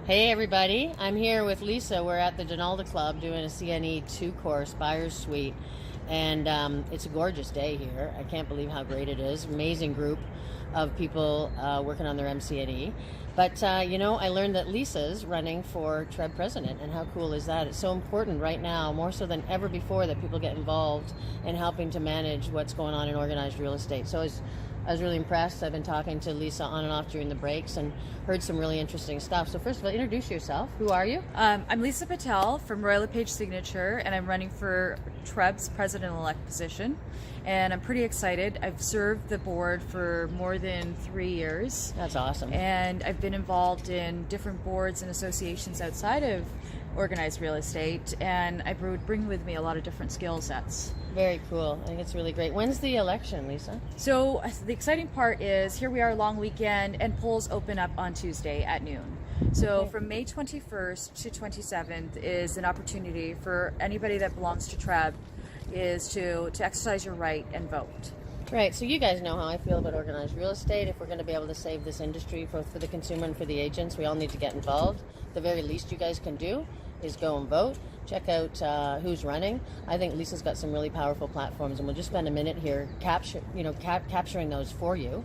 Hey everybody, I'm here with Lisa. We're at the Donalda Club doing a CNE 2-course buyer's suite, and it's a gorgeous day here. I can't believe how great it is. Amazing group of people working on their MCNE. But I learned that Lisa's running for TREB president, and how cool is that? It's so important right now, more so than ever before, that people get involved in helping to manage what's going on in organized real estate. So I was really impressed. I've been talking to Lisa on and off during the breaks and heard some really interesting stuff. So first of all, introduce yourself. Who are you? I'm Lisa Patel from Royal LePage Signature, and I'm running for TREB's president-elect position. And I'm pretty excited. I've served the board for more than 3 years. That's awesome. And I've been involved in different boards and associations outside of organized real estate, and I would bring with me a lot of different skill sets. Very cool. I think it's really great. When's the election, Lisa? So the exciting part is, here we are, long weekend, and polls open up on Tuesday at noon. So Okay. From May 21st to 27th is an opportunity for anybody that belongs to TREB is to exercise your right and vote. Right, so you guys know how I feel about organized real estate. If we're going to be able to save this industry, both for the consumer and for the agents, we all need to get involved. The very least you guys can do is go and vote. Check out who's running. I think Lisa's got some really powerful platforms, and we'll just spend a minute here capturing those for you.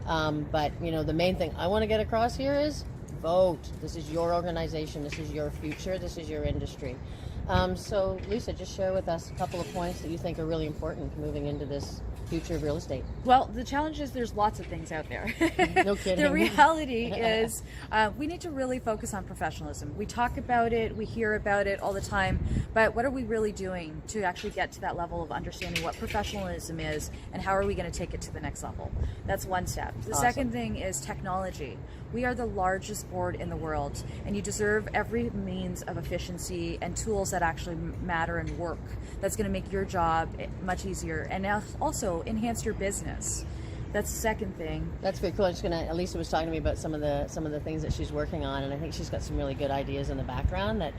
But the main thing I want to get across here is vote. This is your organization. This is your future. This is your industry. So Lisa, just share with us a couple of points that you think are really important moving into this future of real estate. Well, the challenge is there's lots of things out there. No kidding. The reality is we need to really focus on professionalism. We talk about it, we hear about it all the time, but what are we really doing to actually get to that level of understanding what professionalism is, and how are we going to take it to the next level? That's one step. The Awesome. second thing is technology. We are the largest board in the world, and you deserve every means of efficiency and tools that actually matter and work. That's going to make your job much easier and also enhance your business. That's the second thing. That's very cool. Lisa was talking to me about some of the things that she's working on, and I think she's got some really good ideas in the background that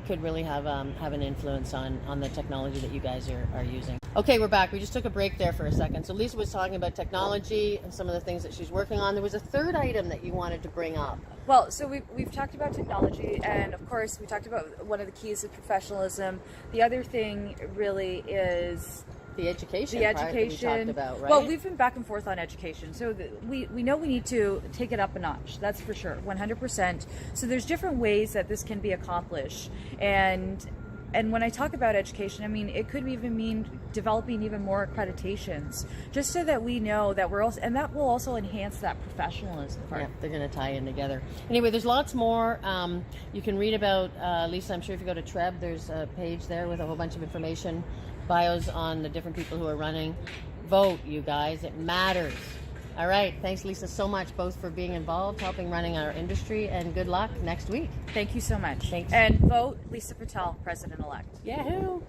could really have an influence on the technology that you guys are using. Okay, we're back. We just took a break there for a second. So Lisa was talking about technology and some of the things that she's working on. There was a third item that you wanted to bring up. Well, so we've talked about technology, and of course we talked about one of the keys of professionalism. The other thing really is the education. The part that education. we talked about, right? Well, we've been back and forth on education, so we know we need to take it up a notch. That's for sure, 100%. So there's different ways that this can be accomplished, and when I talk about education, I mean it could even mean developing even more accreditations, just so that we know that we're also, and that will also enhance that professionalism part. Yeah, they're going to tie in together. Anyway, there's lots more. You can read about Lisa. I'm sure if you go to TREB, there's a page there with a whole bunch of information, bios on the different people who are running. Vote, you guys. It matters. All right. Thanks, Lisa, so much, both for being involved, helping running our industry, and good luck next week. Thank you so much. Thanks. And vote Lisa Patel, President-elect. Yahoo!